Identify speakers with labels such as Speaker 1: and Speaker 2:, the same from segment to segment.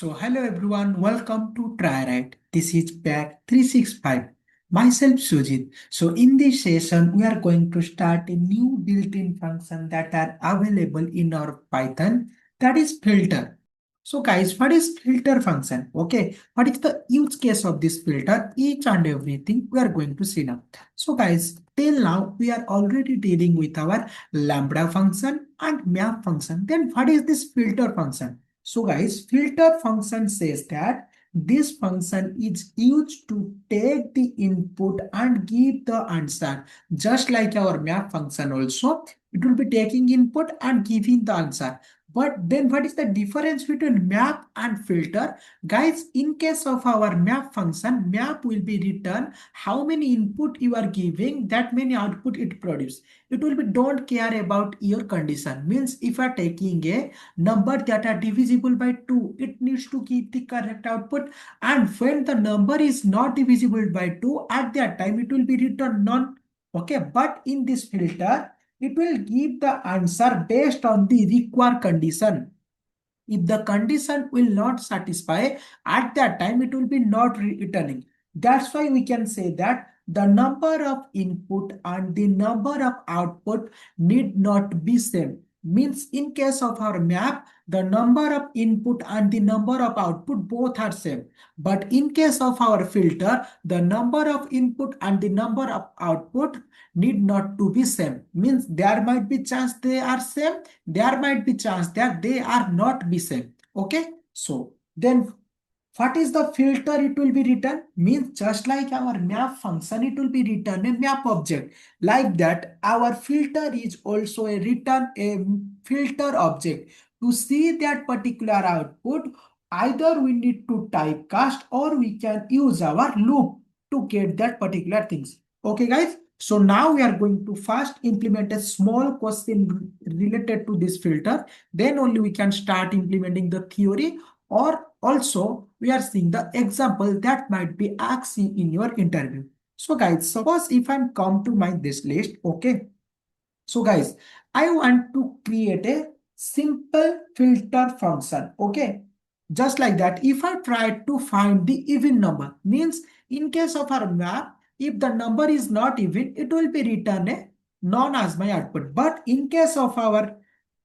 Speaker 1: So hello everyone, welcome to Triaright. This is back 365. Myself Sujit. So in this session, we are going to start a new built-in function that are available in our Python, that is filter. So guys, what is filter function? Okay, what is the use case of this filter? Each and everything we are going to see now. So guys, till now we are already dealing with our lambda function and map function. Then what is this filter function? So guys, filter function says that this function is used to take the input and give the answer. Just like our map function also, it will be taking input and giving the answer. But then what is the difference between map and filter? Guys, in case of our map function, map will be written how many input you are giving, that many output it produces. It will be don't care about your condition. Means if you are taking a number that are divisible by 2, it needs to give the correct output, and when the number is not divisible by 2, at that time it will be written none. Okay, but in this filter it will give the answer based on the required condition. If the condition will not satisfy, at that time it will be not returning. That's why we can say that the number of input and the number of output need not be same. Means in case of our map, the number of input and the number of output both are same. But in case of our filter, the number of input and the number of output need not to be same. Means there might be chance they are same, there might be chance that they are not be same. Okay, so then what is the filter it will be written? Means just like our map function, it will be written a map object. Like that, our filter is also a return a filter object. To see that particular output, either we need to typecast or we can use our loop to get that particular things. Okay guys, so now we are going to first implement a small question related to this filter. Then only we can start implementing the theory, or also we are seeing the example that might be asked in your interview. So guys, suppose if I'm come to my this list, okay. So guys, I want to create a simple filter function, okay. Just like that, if I try to find the even number, means in case of our map, if the number is not even, it will be written a non as my output. But in case of our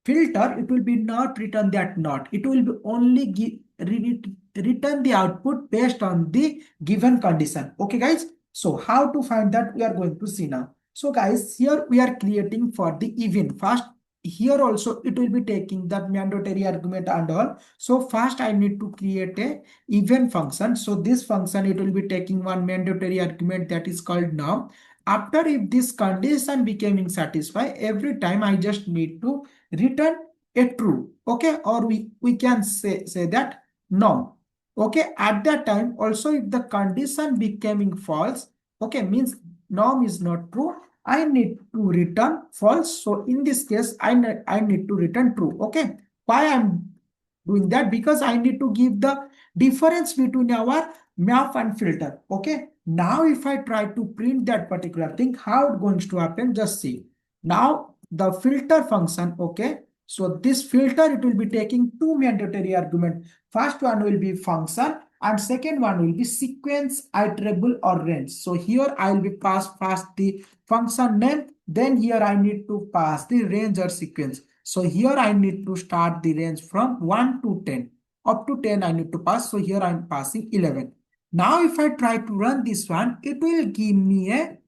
Speaker 1: filter, it will be not written that not. It will be only return the output based on the given condition. Okay, guys. So how to find that we are going to see now. So guys, here we are creating for the even. First, here also it will be taking that mandatory argument and all. So first I need to create a even function. So this function, it will be taking one mandatory argument that is called num. After, if this condition becoming satisfied, every time I just need to return a true. Okay, or we can say that no. Okay, at that time also, if the condition becoming false, okay, means norm is not true, I need to return false. So in this case, I need to return true. Okay, why I'm doing that? Because I need to give the difference between our map and filter. Okay, now if I try to print that particular thing, how it going to happen? Just see. Now the filter function, okay, so this filter, it will be taking two mandatory argument. First one will be function and second one will be sequence, iterable or range. So here I will be pass the function name, then here I need to pass the range or sequence. So here I need to start the range from 1 to 10. Up to 10 I need to pass. So here I am passing 11. Now if I try to run this one, it will give me a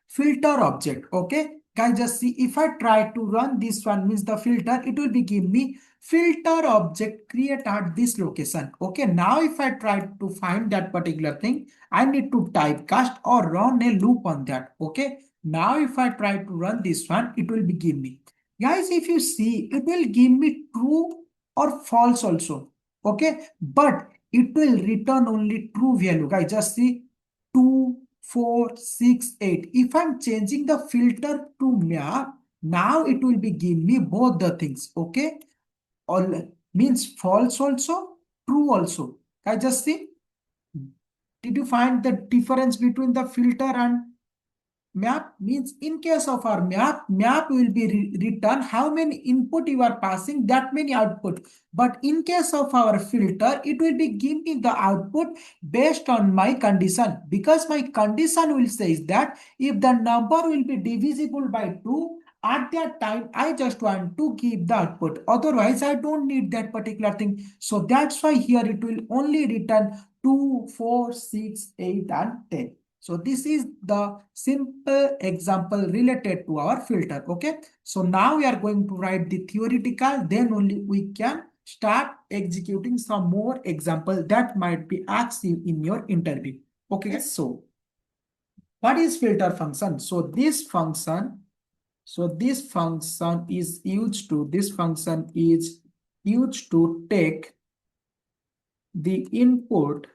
Speaker 1: filter object. Okay, guys, just see, if I try to run this one, means the filter, it will be give me filter object create at this location. Okay, now if I try to find that particular thing, I need to typecast or run a loop on that. Okay, now if I try to run this one, it will be give me, guys, if you see, it will give me true or false also. Okay, but it will return only true value. Guys, just see, 2, 4, 6, 8. If I'm changing the filter to map, now it will be give me both the things. Okay, all means false also, true also. I just see. Did you find the difference between the filter and map means in case of our map will be written how many input you are passing, that many output. But in case of our filter, it will be give me the output based on my condition, because my condition will say that if the number will be divisible by 2, at that time I just want to give the output, otherwise I don't need that particular thing. So that's why here it will only return 2, 4, 6, 8 and 10. So this is the simple example related to our filter. Okay. So now we are going to write the theoretical, then only we can start executing some more example that might be asked you in your interview. Okay, guys. So what is filter function? This function is used to take the input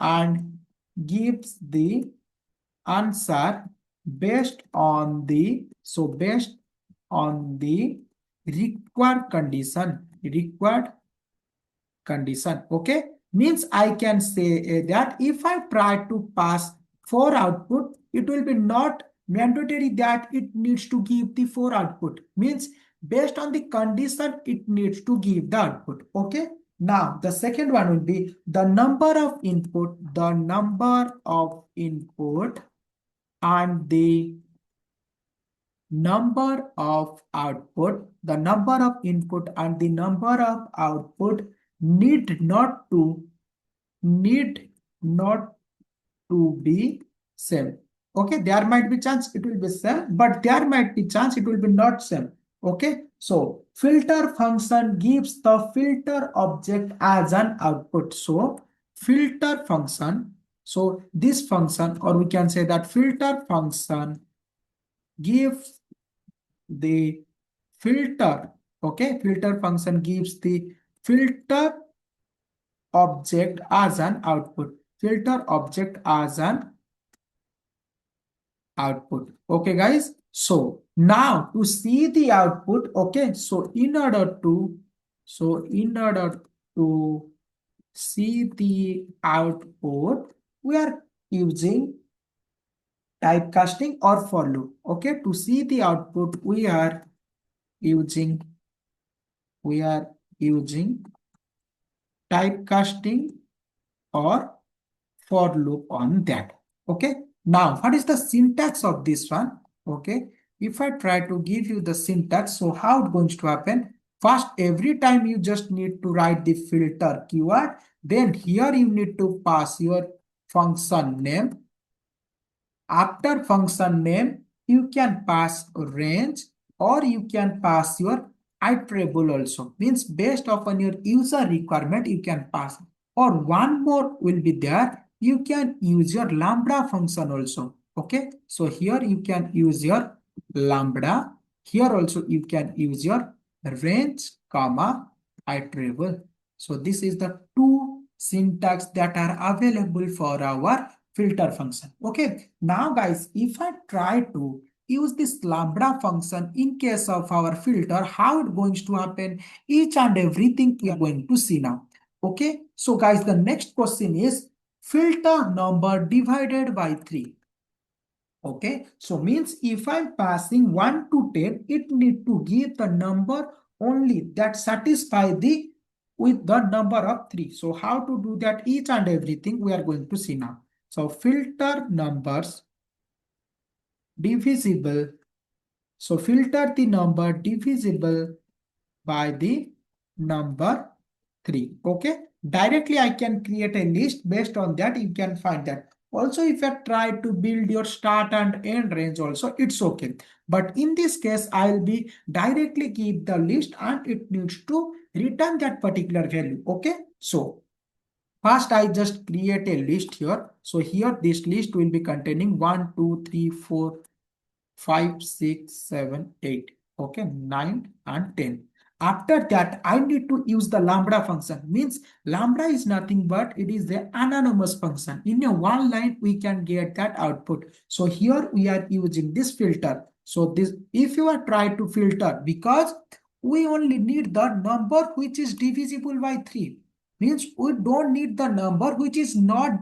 Speaker 1: and gives the answer based on the required condition. Okay, means I can say that if I try to pass 4 output, it will be not mandatory that it needs to give the 4 output, means based on the condition it needs to give the output. Okay, now the second one will be the number of input and the number of output. The number of input and the number of output need not to be same. Okay, there might be chance it will be same, but there might be chance it will be not same. Okay, so filter function gives the filter object as an output. So filter function, so this function, or we can say that filter function gives the filter. Okay, filter function gives the filter object as an output. Filter object as an output. Okay, guys. So now to see the output, okay. So in order to see the output, we are using typecasting or for loop. Okay, to see the output, we are using typecasting or for loop on that. Okay, now what is the syntax of this one? Okay, if I try to give you the syntax, so how it's going to happen? First, every time you just need to write the filter keyword, then here you need to pass your function name. After function name, you can pass range or you can pass your iterable also. Means based upon your user requirement, you can pass. Or one more will be there. You can use your lambda function also. Okay. So here you can use your lambda. Here also you can use your range, comma, iterable. So this is the two syntax that are available for our filter function. Okay, now guys, if I try to use this lambda function in case of our filter, how it going to happen, each and everything we are going to see now. Okay, so guys, the next question is filter number divided by 3. Okay, so means if I'm passing 1 to 10, it need to give the number only that satisfy the with the number of 3. So how to do that, each and everything we are going to see now. So filter numbers divisible. So filter the number divisible by the number 3. Okay. Directly I can create a list. Based on that, you can find that. Also, if you try to build your start and end range also, it's okay. But in this case, I'll be directly give the list and it needs to return that particular value. Okay. So first, I just create a list here. So here this list will be containing 1, 2, 3, 4, 5, 6, 7, 8. Okay, 9 and 10. After that, I need to use the lambda function. Means lambda is nothing but it is the anonymous function. In a one line, we can get that output. So here we are using this filter. So this, if you are trying to filter, because we only need the number which is divisible by 3. Means we don't need the number which is not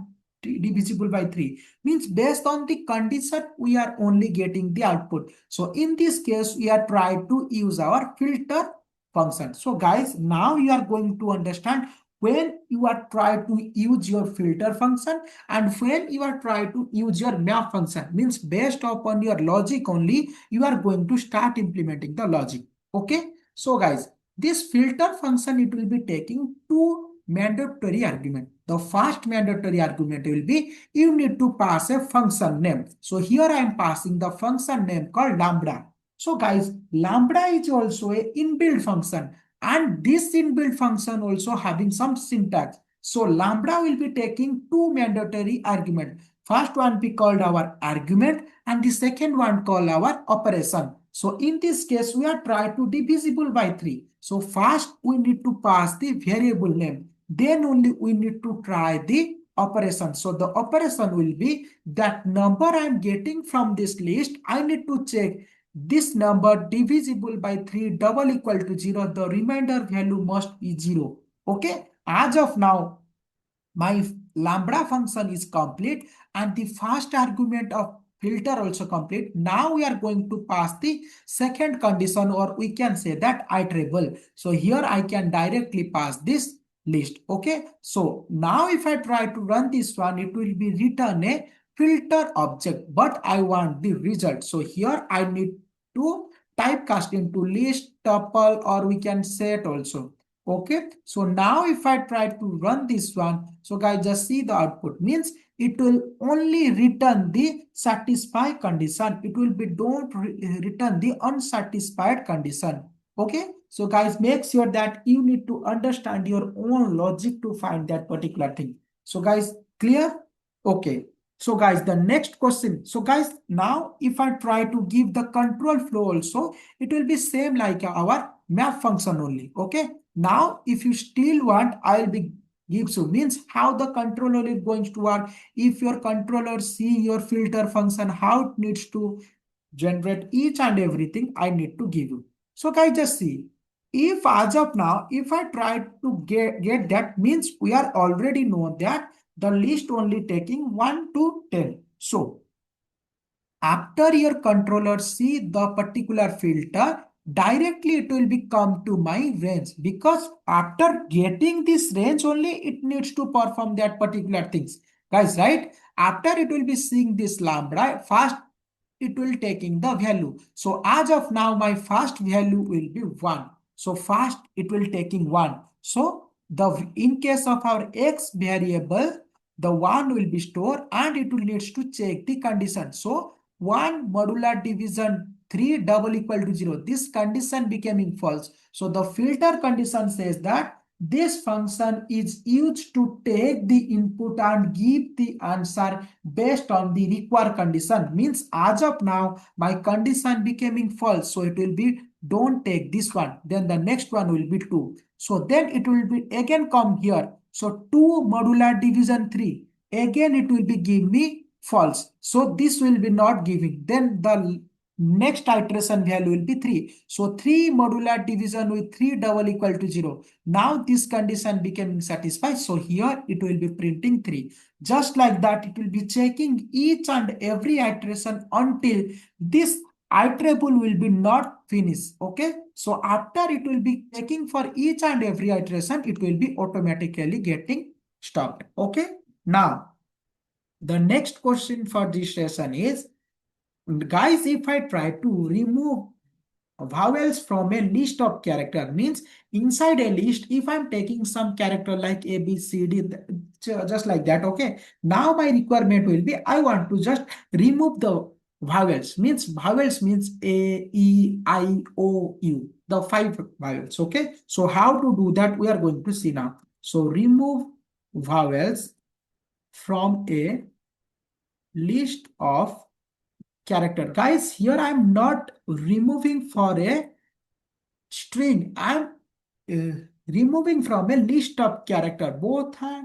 Speaker 1: divisible by 3. Means based on the condition, we are only getting the output. So in this case, we are trying to use our filter function. So guys, now you are going to understand when you are trying to use your filter function and when you are trying to use your map function. Means based upon your logic only, you are going to start implementing the logic. Okay. So guys, this filter function, it will be taking two mandatory argument. The first mandatory argument will be you need to pass a function name. So here I am passing the function name called lambda. So guys, lambda is also a inbuilt function and this inbuilt function also having some syntax. So lambda will be taking two mandatory argument. First one be called our argument and the second one called our operation. So in this case, we are trying to divisible by 3. So first we need to pass the variable name. Then only we need to try the operation. So the operation will be that number I am getting from this list. I need to check this number divisible by 3 double equal to 0. The remainder value must be 0. Okay. As of now, my lambda function is complete and the first argument of filter also complete. Now we are going to pass the second condition, or we can say that iterable. So here I can directly pass this list. Okay. So now if I try to run this one, it will be return a filter object, but I want the result. So here I need to typecast into list, tuple, or we can set also. Okay, so now if I try to run this one, so guys just see the output means it will only return the satisfied condition. It will be don't return the unsatisfied condition. Okay, so guys make sure that you need to understand your own logic to find that particular thing. So guys, clear? Okay. So guys, the next question. So guys, now if I try to give the control flow also, it will be same like our map function only. Okay. Now, if you still want, I'll be gives you means how the controller is going to work. If your controller see your filter function, how it needs to generate each and everything, I need to give you. So guys, just see. If as of now, if I try to get that means we are already know that the list only taking 1 to 10. So after your controller see the particular filter, directly it will be come to my range, because after getting this range only it needs to perform that particular things, guys, right? After it will be seeing this lambda, first it will taking the value. So as of now my first value will be 1. So first it will taking 1. So the in case of our x variable, the 1 will be stored and it will needs to check the condition. So 1 modular division 3 double equal to 0. This condition becoming false. So the filter condition says that this function is used to take the input and give the answer based on the required condition. Means as of now, my condition becoming false. So it will be don't take this one. Then the next one will be 2. So then it will be again come here. So 2 modular division 3. Again it will be give me false. So this will be not giving. Then the next iteration value will be 3. So 3 modular division with 3 double equal to 0. Now this condition becoming satisfied. So here it will be printing 3. Just like that, it will be checking each and every iteration until this iterable will be not finished. Okay. So after it will be checking for each and every iteration, it will be automatically getting stopped. Okay. Now, the next question for this session is, guys, if I try to remove vowels from a list of character, means inside a list, if I'm taking some character like A, B, C, D, just like that, okay. Now my requirement will be, I want to just remove the vowels. Means vowels means A, E, I, O, U, the 5 vowels, okay. So how to do that, we are going to see now. So remove vowels from a list of character. Guys, here I'm not removing for a string. I'm removing from a list of character. Both are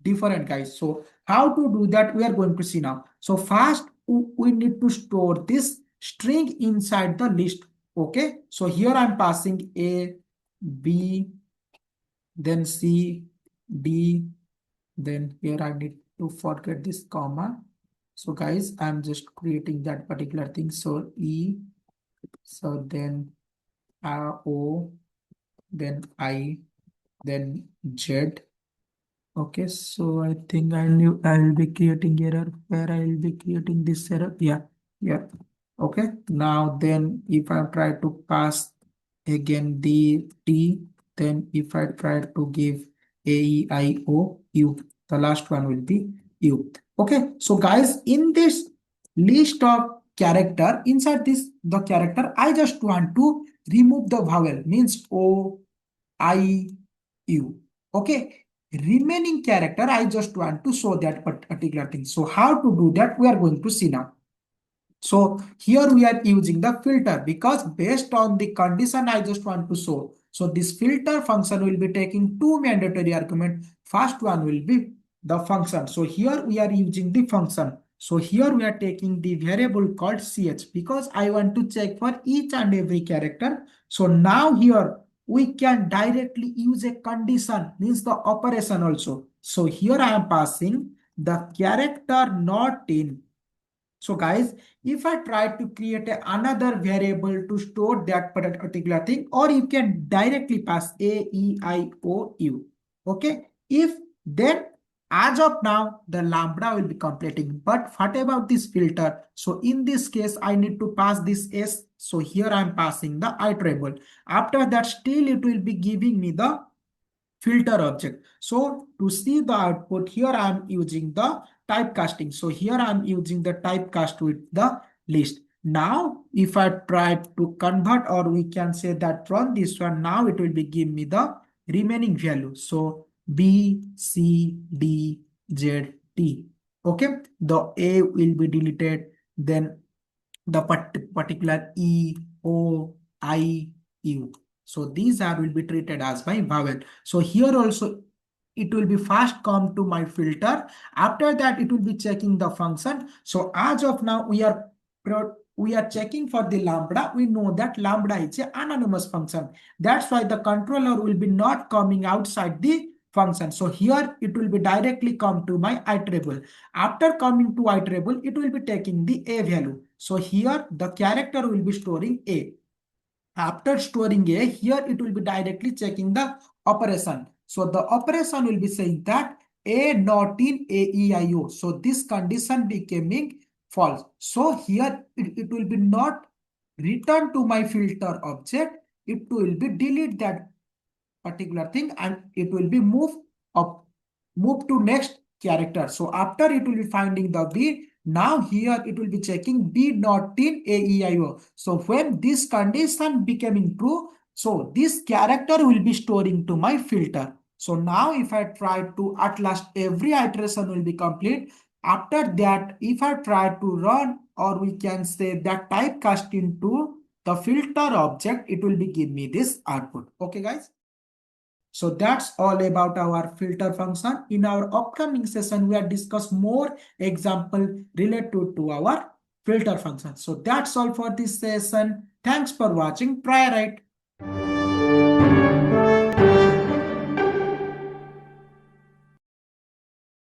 Speaker 1: different, guys. So how to do that, we are going to see now. So first we need to store this string inside the list. Okay. So here I'm passing A, B, then C, D, then here I need to forget this comma. So guys, I'm just creating that particular thing. So E, so then O, then I, then Z. Okay, so I think I will be creating error where I will be creating this error. Yeah, yeah. Okay, now then if I try to pass again the T, then if I try to give A, E, I, O, U, the last one will be U. Okay, so guys, in this list of character, inside this the character, I just want to remove the vowel, means O, I, U. Okay, remaining character, I just want to show that particular thing. So how to do that, we are going to see now. So here we are using the filter because based on the condition I just want to show. So this filter function will be taking two mandatory arguments. First one will be the function. So here we are using the function. So here we are taking the variable called ch because I want to check for each and every character. So now here we can directly use a condition, means the operation also. So here I am passing the character not in. So guys, if I try to create another variable to store that particular thing, or you can directly pass A, E, I, O, U. Okay. If then as of now, the lambda will be completing. But what about this filter? So in this case, I need to pass this S. So here I'm passing the iterable. After that, still it will be giving me the filter object. So to see the output, here I am using the typecasting. So here I am using the typecast with the list. Now, if I try to convert, or we can say that run this one, now it will be give me the remaining value. So B, C, D, Z, T. Okay, the A will be deleted. Then the particular E, O, I, U. So these are will be treated as my vowel. So here also it will be first come to my filter. After that, it will be checking the function. So as of now, we are checking for the lambda. We know that lambda is an anonymous function. That's why the controller will be not coming outside the function. So here it will be directly come to my iterable. After coming to iterable, it will be taking the A value. So here the character will be storing A. After storing A, here it will be directly checking the operation. So the operation will be saying that A not in AEIO. So this condition becoming false. So here it will be not return to my filter object. It will be delete that particular thing and it will be move to next character. So after it will be finding the B, now here it will be checking B not in AEIO. So when this condition becoming true, so this character will be storing to my filter. So now if I try to, at last every iteration will be complete. After that, if I try to run, or we can say that typecast into the filter object, it will be give me this output. Okay guys. So that's all about our filter function. In our upcoming session, we will discuss more example related to our filter function. So that's all for this session. Thanks for watching Triaright.